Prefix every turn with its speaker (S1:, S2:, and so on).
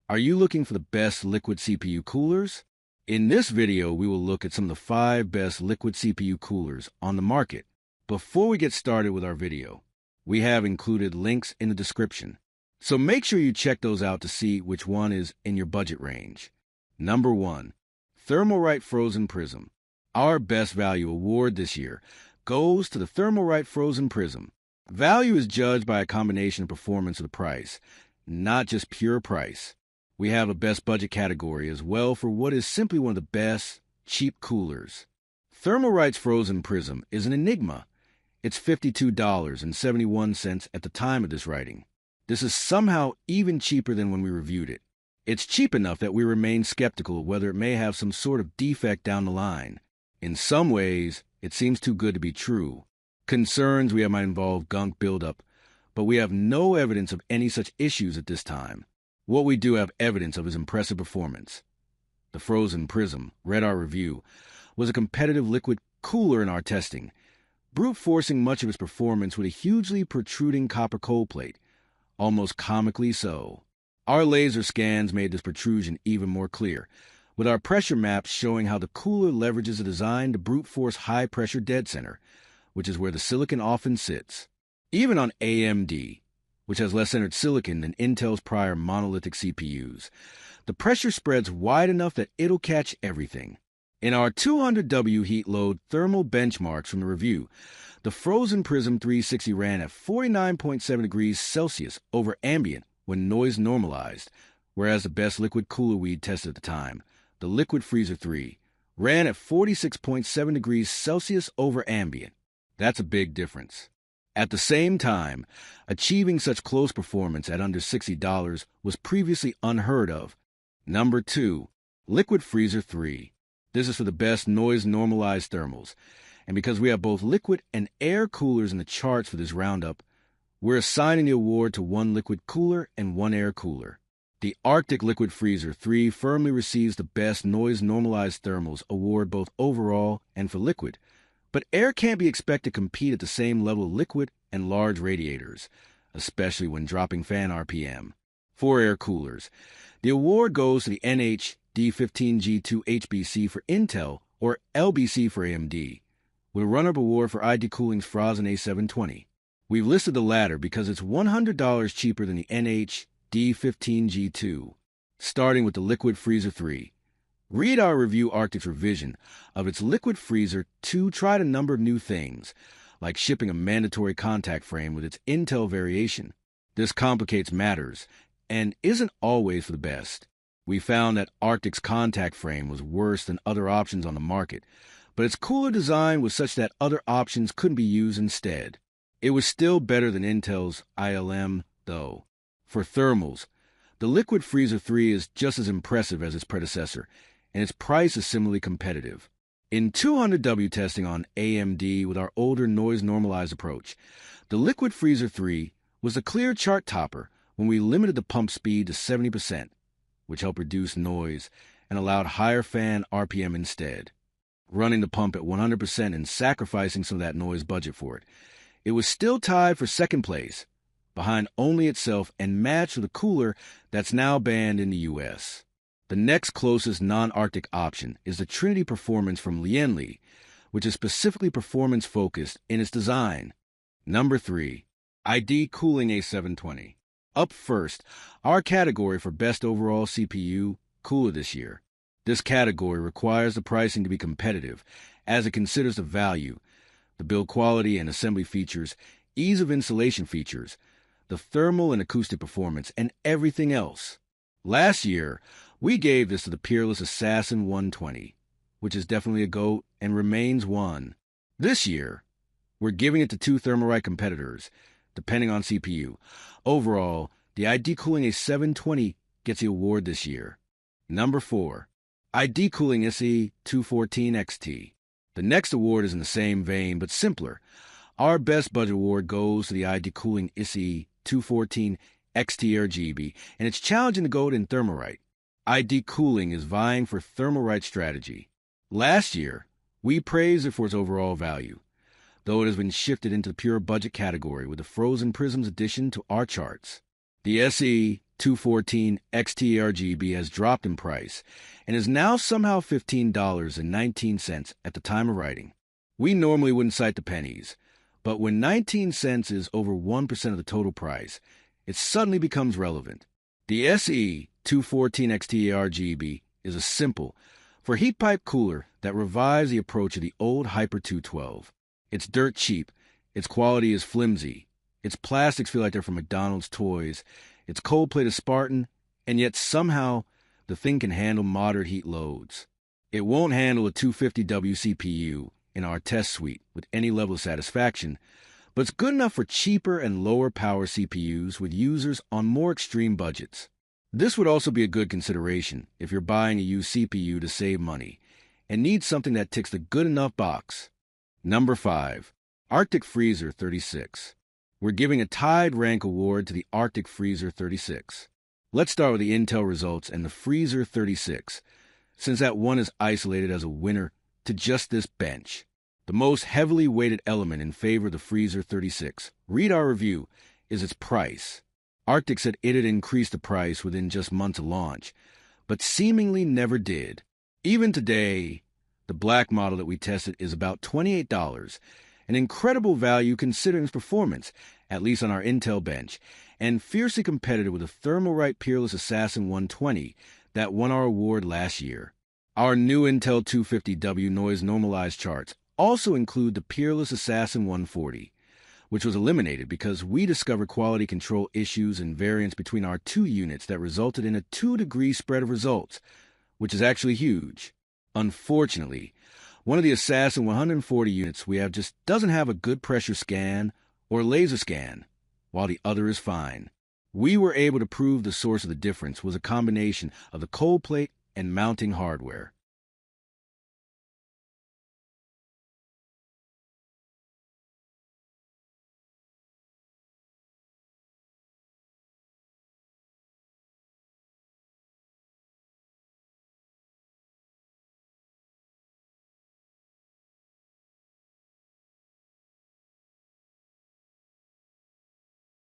S1: Are you looking for the best liquid CPU coolers? In this video, we will look at some of the 5 best liquid CPU coolers on the market. Before we get started with our video, we have included links in the description, so make sure you check those out to see which one is in your budget range. Number 1. Thermalright Frozen Prism. Our Best Value Award this year goes to the Thermalright Frozen Prism. Value is judged by a combination of performance and the price, not just pure price. We have a best budget category as well for what is simply one of the best cheap coolers. Thermalright's Frozen Prism is an enigma. It's $52.71 at the time of this writing. This is somehow even cheaper than when we reviewed it. It's cheap enough that we remain skeptical of whether it may have some sort of defect down the line. In some ways, it seems too good to be true. Concerns we have might involve gunk buildup, but we have no evidence of any such issues at this time. What we do have evidence of is impressive performance. The Frozen Prism, read our review, was a competitive liquid cooler in our testing, brute forcing much of its performance with a hugely protruding copper cold plate, almost comically so. Our laser scans made this protrusion even more clear, with our pressure maps showing how the cooler leverages a design to brute force high pressure dead center, which is where the silicon often sits. Even on AMD, which has less centered silicon than Intel's prior monolithic CPUs, the pressure spreads wide enough that it'll catch everything. In our 200W heat load thermal benchmarks from the review, the Frozen Prism 360 ran at 49.7 degrees Celsius over ambient when noise normalized, whereas the best liquid cooler we'd tested at the time, the Liquid Freezer 3, ran at 46.7 degrees Celsius over ambient. That's a big difference. At the same time, achieving such close performance at under $60 was previously unheard of. Number 2. Liquid Freezer 3. This is for the best noise-normalized thermals, and because we have both liquid and air coolers in the charts for this roundup, we're assigning the award to one liquid cooler and one air cooler. The Arctic Liquid Freezer 3 firmly receives the Best Noise-Normalized Thermals award both overall and for liquid, but air can't be expected to compete at the same level of liquid and large radiators, especially when dropping fan RPM. For air coolers, the award goes to the NH-D15G2 HBC for Intel or LBC for AMD, with a runner-up award for ID Cooling's Cooling A720. We've listed the latter because it's $100 cheaper than the NH-D15G2, starting with the Liquid Freezer 3. Read our review Arctic's revision of its Liquid Freezer 2 tried a number of new things, like shipping a mandatory contact frame with its Intel variation. This complicates matters and isn't always for the best. We found that Arctic's contact frame was worse than other options on the market, but its cooler design was such that other options couldn't be used instead. It was still better than Intel's ILM, though. For thermals, the Liquid Freezer 3 is just as impressive as its predecessor, and its price is similarly competitive. In 200W testing on AMD with our older noise-normalized approach, the Liquid Freezer 3 was a clear chart topper when we limited the pump speed to 70%, which helped reduce noise and allowed higher fan RPM instead. Running the pump at 100% and sacrificing some of that noise budget for it, it was still tied for second place, behind only itself and matched with a cooler that's now banned in the US. The next closest non-Arctic option is the Trinity Performance from Lienli, which is specifically performance-focused in its design. Number 3. ID Cooling A720. Up first, our category for Best Overall CPU Cooler this year. This category requires the pricing to be competitive, as it considers the value, the build quality and assembly features, ease of installation features, the thermal and acoustic performance, and everything else. Last year, we gave this to the peerless Assassin 120, which is definitely a GOAT and remains one. This year, we're giving it to 2 Thermalright competitors, depending on CPU. Overall, the ID Cooling A720 gets the award this year. Number 4. ID Cooling SE214XT. The next award is in the same vein, but simpler. Our Best Budget Award goes to the ID Cooling SE214 XT-RGB, and it's challenging the GOAT in Thermalright. ID Cooling is vying for Thermalright strategy. Last year, we praised it for its overall value, though it has been shifted into the pure budget category with the Frozen Prisms addition to our charts. The SE 214 XT-RGB has dropped in price and is now somehow $15.19 at the time of writing. We normally wouldn't cite the pennies, but when 19 cents is over 1% of the total price, it suddenly becomes relevant. The SE 214 XT-RGB is a simple, for heat pipe cooler that revives the approach of the old Hyper 212. It's dirt cheap, its quality is flimsy, its plastics feel like they're from McDonald's toys, its cold plate is Spartan, and yet somehow the thing can handle moderate heat loads. It won't handle a 250W CPU in our test suite with any level of satisfaction, but it's good enough for cheaper and lower power CPUs with users on more extreme budgets. This would also be a good consideration if you're buying a used CPU to save money and need something that ticks the good enough box. Number 5. Arctic Freezer 36. We're giving a tied rank award to the Arctic Freezer 36. Let's start with the Intel results and the Freezer 36, since that one is isolated as a winner to just this bench. The most heavily weighted element in favor of the Freezer 36, read our review, is its price. Arctic said it had increased the price within just months of launch, but seemingly never did. Even today, the black model that we tested is about $28, an incredible value considering its performance, at least on our Intel bench, and fiercely competitive with the Thermalright Peerless Assassin 120 that won our award last year. Our new Intel 250W noise normalized charts also include the Peerless Assassin 140, which was eliminated because we discovered quality control issues and variance between our two units that resulted in a 2-degree spread of results, which is actually huge. Unfortunately, one of the Assassin 140 units we have just doesn't have a good pressure scan or laser scan, while the other is fine. We were able to prove the source of the difference was a combination of the cold plate and mounting hardware.